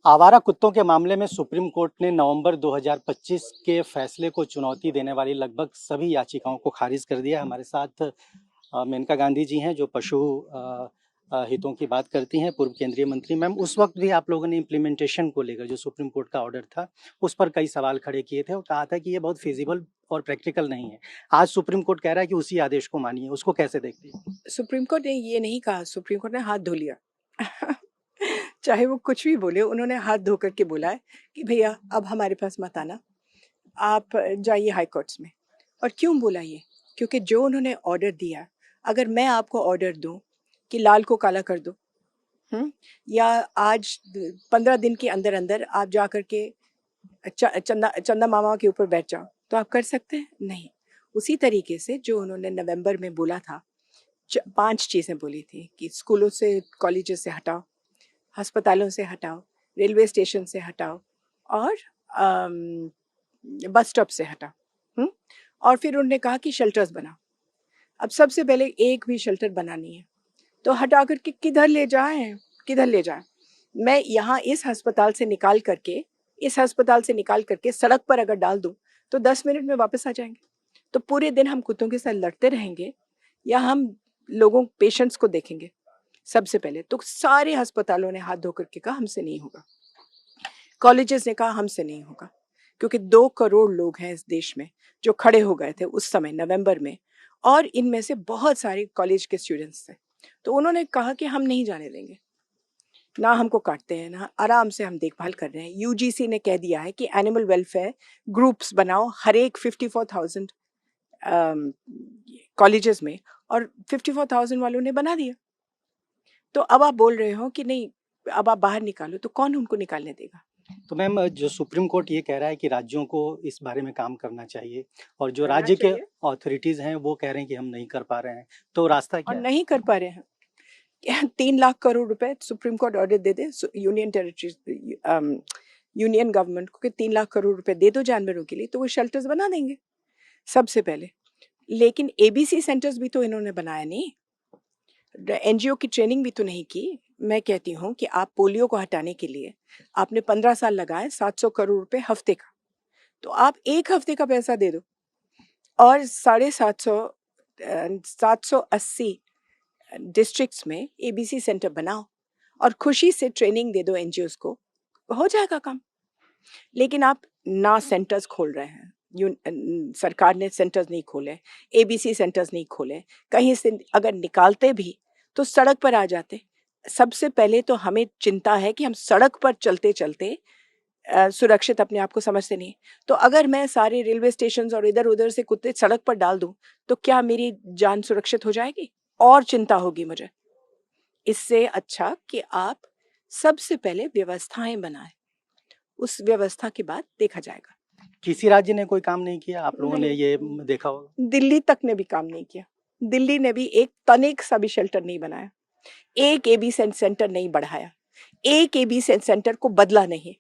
आवारा कुत्तों के मामले में सुप्रीम कोर्ट ने नवंबर 2025 के फैसले को चुनौती देने वाली लगभग सभी याचिकाओं को खारिज कर दिया। हमारे साथ मेनका गांधी जी हैं जो पशु हितों की बात करती हैं, पूर्व केंद्रीय मंत्री। मैम, उस वक्त भी आप लोगों ने इम्प्लीमेंटेशन को लेकर जो सुप्रीम कोर्ट का ऑर्डर था उस पर कई सवाल खड़े किए थे और कहा था कि ये बहुत फिजिबल और प्रैक्टिकल नहीं है। आज सुप्रीम कोर्ट कह रहा है कि उसी आदेश को मानिए, उसको कैसे देखती है? सुप्रीम कोर्ट ने ये नहीं कहा, सुप्रीम कोर्ट ने हाथ धो लिया। चाहे वो कुछ भी बोले, उन्होंने हाथ धो करके बोला है कि भैया अब हमारे पास मत आना, आप जाइए हाई कोर्ट्स में। और क्यों बोला ये? क्योंकि जो उन्होंने ऑर्डर दिया, अगर मैं आपको ऑर्डर दूं कि लाल को काला कर दो, या आज 15 दिन के अंदर अंदर आप जा करके चंदा चंदा मामा के ऊपर बैठ जाओ, तो आप कर सकते हैं? नहीं। उसी तरीके से जो उन्होंने नवंबर में बोला था, 5 चीज़ें बोली थी कि स्कूलों से, कॉलेजेस से हटाओ, अस्पतालों से हटाओ, रेलवे स्टेशन से हटाओ और बस स्टॉप से हटाओ। और फिर उन्होंने कहा कि शेल्टर्स बनाओ। अब सबसे पहले एक भी शेल्टर बना नहीं है, तो हटा करके किधर ले जाएं? किधर ले जाएं? मैं यहाँ इस अस्पताल से निकाल करके, इस अस्पताल से निकाल करके सड़क पर अगर डाल दूं तो 10 मिनट में वापस आ जाएंगे। तो पूरे दिन हम कुत्तों के साथ लड़ते रहेंगे या हम लोगों पेशेंट्स को देखेंगे? सबसे पहले तो सारे अस्पतालों ने हाथ धो करके कहा हमसे नहीं होगा, कॉलेजेस ने कहा हमसे नहीं होगा, क्योंकि 2 करोड़ लोग हैं इस देश में जो खड़े हो गए थे उस समय नवंबर में, और इनमें से बहुत सारे कॉलेज के स्टूडेंट्स थे। तो उन्होंने कहा कि हम नहीं जाने देंगे, ना हमको काटते हैं, ना आराम से हम देखभाल कर रहे हैं। यूजीसी ने कह दिया है कि एनिमल वेलफेयर ग्रुप्स बनाओ हर एक 54,000 कॉलेजेस में, और 54,000 वालों ने बना दिया। तो अब आप बोल रहे हो कि नहीं, अब आप बाहर निकालो, तो कौन उनको निकालने देगा? तो मैम, जो सुप्रीम कोर्ट ये कह रहा है कि राज्यों को इस बारे में काम करना चाहिए और जो करना राज्य के चाहिए अथॉरिटीज हैं वो कह रहे हैं कि हम नहीं कर पा रहे हैं, तो रास्ता और क्या है? नहीं कर पा रहे हैं। 3 लाख करोड़ रुपए सुप्रीम कोर्ट ऑर्डर दे दे यूनियन टेरिटरीज, यूनियन गवर्नमेंट को कि 3 लाख करोड़ रुपए दे दो जानवरों के लिए, तो वो शेल्टर्स बना देंगे सबसे पहले। लेकिन एबीसी सेंटर्स भी तो इन्होंने बनाया नहीं, एनजीओ की ट्रेनिंग भी तो नहीं की। मैं कहती हूँ कि आप पोलियो को हटाने के लिए आपने 15 साल लगाए, 700 करोड़ रुपए हफ्ते का, तो आप एक हफ्ते का पैसा दे दो और 780 डिस्ट्रिक्ट्स में एबीसी सेंटर बनाओ और खुशी से ट्रेनिंग दे दो एनजीओज को, हो जाएगा काम। लेकिन आप ना सेंटर्स खोल रहे हैं, सरकार ने सेंटर्स नहीं खोले, एबीसी सेंटर्स नहीं खोले, कहीं से अगर निकालते भी तो सड़क पर आ जाते। सबसे पहले तो हमें चिंता है कि हम सड़क पर चलते चलते सुरक्षित अपने आप को समझते नहीं। तो अगर मैं सारे रेलवे स्टेशन और इधर उधर से कुत्ते सड़क पर डाल दूं, तो क्या मेरी जान सुरक्षित हो जाएगी? और चिंता होगी मुझे। इससे अच्छा कि आप सबसे पहले व्यवस्थाएं बनाएं, उस व्यवस्था के बाद देखा जाएगा। किसी राज्य ने कोई काम नहीं किया? आप लोगों ने नहीं, ये देखा होगा। दिल्ली तक ने भी काम नहीं किया। दिल्ली ने भी एक तनिक सा भी शेल्टर नहीं बनाया, एक एबी सेंटर नहीं बढ़ाया, एक एबी सेंटर को बदला नहीं।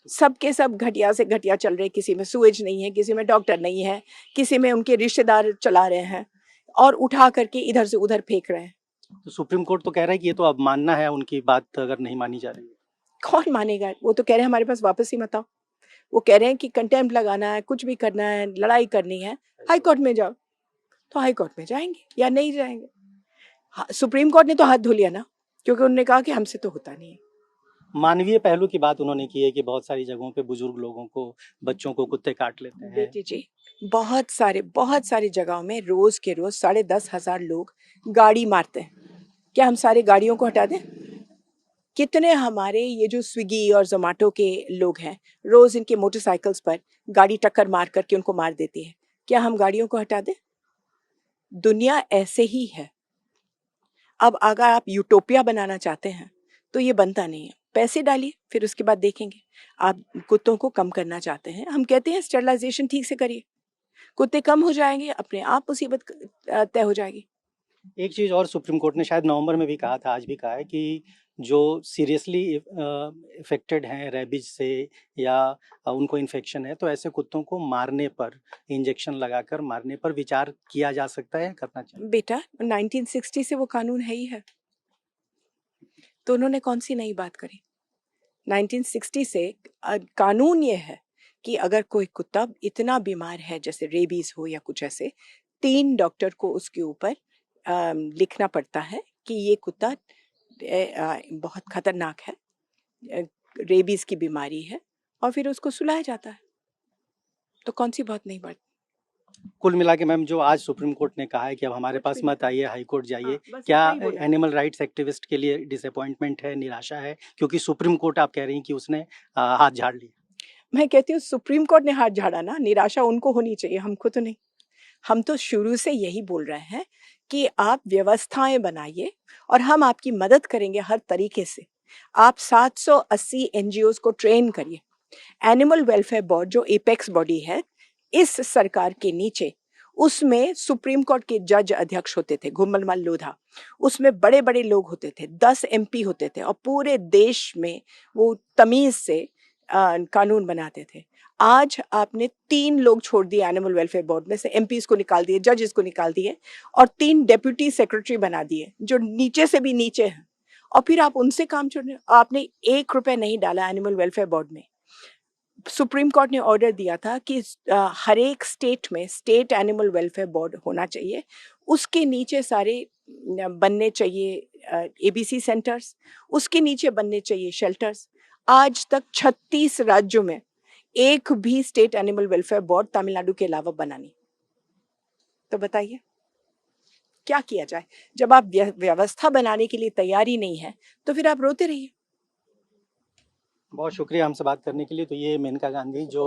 सबके सब घटिया से घटिया चल रहे, किसी में सुएज नहीं है, किसी में डॉक्टर नहीं है, किसी में उनके रिश्तेदार चला रहे हैं और उठा करके इधर से उधर फेंक रहे हैं। तो सुप्रीम कोर्ट तो कह रहा है कि ये तो अब मानना है, उनकी बात अगर नहीं मानी जा रही है। कौन मानेगा? वो तो कह रहे हैं हमारे पास वापस ही मत आओ। वो कह रहे हैं कि कंटेम्प्ट लगाना है, कुछ भी करना है, लड़ाई करनी है, हाई कोर्ट में जाओ। तो हाई कोर्ट में जाएंगे या नहीं जाएंगे? सुप्रीम कोर्ट ने तो हाथ धो लिया ना, क्योंकि उन्होंने कहा कि हमसे तो होता नहीं है। मानवीय पहलू की बात उन्होंने की है कि बहुत सारी जगहों पे बुजुर्ग लोगों को, बच्चों को कुत्ते काट लेते हैं। बेटी जी, बहुत सारी जगहों में रोज के रोज 10,500 लोग गाड़ी मारते हैं। क्या हम सारे गाड़ियों को हटा दें? कितने हमारे ये जो स्विगी और जोमेटो के लोग हैं, रोज इनके मोटरसाइकिल्स पर गाड़ी टक्कर मार करके उनको मार देती है। क्या हम गाड़ियों को हटा दें? दुनिया ऐसे ही है। अब अगर आप यूटोपिया बनाना चाहते हैं तो ये बनता नहीं है। पैसे डालिए, फिर उसके बाद देखेंगे। आप कुत्तों को कम करना चाहते हैं, हम कहते हैं स्टेरिलाइजेशन ठीक से करिए, कुत्ते कम हो जाएंगे, अपने आप मुसीबत तय हो जाएगी। एक चीज़ और, सुप्रीम कोर्ट ने शायद नवंबर में भी कहा था, आज भी कहा है कि जो सीरियसली इफेक्टेड हैं रेबीज से या उनको इन्फेक्शन है, तो ऐसे कुत्तों को मारने पर, इंजेक्शन लगाकर मारने पर विचार किया जा सकता है, करना चाहिए। बेटा, 1960 से वो कानून है ही है, तो उन्होंने कौन सी नई बात करी? 1960 से कानून ये है कि अगर कोई कुत्ता इतना बीमार है जैसे रेबीज हो या कुछ ऐसे, 3 डॉक्टर को उसके ऊपर लिखना पड़ता है कि ये कुत्ता बहुत खतरनाक है, रेबीज की बीमारी है, और फिर उसको सुलाया जाता है। तो कौन सी बहुत नहीं बात। कुल मिला के मैम जो आज सुप्रीम कोर्ट ने कहा है कि अब हमारे पास मत आइए, हाई कोर्ट जाइए, बस क्या इतना ही बोला। एनिमल राइट्स एक्टिविस्ट के लिए डिसअपॉइंटमेंट है, निराशा है, क्योंकि सुप्रीम कोर्ट आप कह रही हैं कि उसने हाथ झाड़ लिया। मैं कहती हूँ सुप्रीम कोर्ट ने हाथ झाड़ा ना, निराशा उनको होनी चाहिए, हमको तो नहीं। हम तो शुरू से यही बोल रहे हैं कि आप व्यवस्थाएं बनाइए और हम आपकी मदद करेंगे हर तरीके से। आप 780 एनजीओज को ट्रेन करिए। एनिमल वेलफेयर बोर्ड जो एपेक्स बॉडी है इस सरकार के नीचे, उसमें सुप्रीम कोर्ट के जज अध्यक्ष होते थे, घुमलमल लोधा। उसमें बड़े बड़े लोग होते थे, 10 एमपी होते थे, और पूरे देश में वो तमीज से कानून बनाते थे। आज आपने 3 लोग छोड़ दिए एनिमल वेलफेयर बोर्ड में से, एमपीज को निकाल दिए, जजेस को निकाल दिए, और 3 डेप्यूटी सेक्रेटरी बना दिए जो नीचे से भी नीचे हैं, और फिर आप उनसे काम छोड़ने। आपने 1 रुपए नहीं डाला एनिमल वेलफेयर बोर्ड में। सुप्रीम कोर्ट ने ऑर्डर दिया था कि हर एक स्टेट में स्टेट एनिमल वेलफेयर बोर्ड होना चाहिए, उसके नीचे सारे बनने चाहिए एबीसी सेंटर्स, उसके नीचे बनने चाहिए शेल्टर्स। आज तक 36 राज्यों में एक भी state animal welfare board Tamil Nadu के अलावा बना नहीं। तो बताइए क्या किया जाए? जब आप व्यवस्था बनाने के लिए तैयार ही नहीं है तो फिर आप रोते रहिए। बहुत शुक्रिया हमसे बात करने के लिए। तो ये मेनका गांधी जो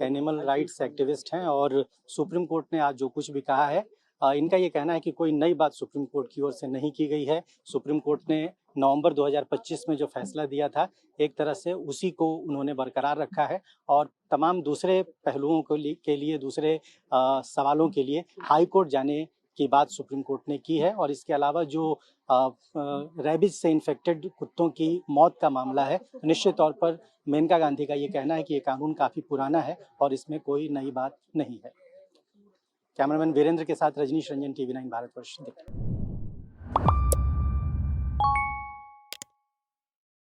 एनिमल राइट्स एक्टिविस्ट हैं, और सुप्रीम कोर्ट ने आज जो कुछ भी कहा है, इनका ये कहना है कि कोई नई बात सुप्रीम कोर्ट की ओर से नहीं की गई है। सुप्रीम कोर्ट ने नवंबर 2025 में जो फैसला दिया था, एक तरह से उसी को उन्होंने बरकरार रखा है, और तमाम दूसरे पहलुओं के लिए दूसरे सवालों के लिए हाई कोर्ट जाने की बात सुप्रीम कोर्ट ने की है। और इसके अलावा जो रेबीज से इन्फेक्टेड कुत्तों की मौत का मामला है, निश्चित तौर पर मेनका गांधी का ये कहना है कि ये कानून काफ़ी पुराना है और इसमें कोई नई बात नहीं है। कैमरामैन वीरेंद्र के साथ रजनीश रंजन, टीवी 9 भारतवर्ष।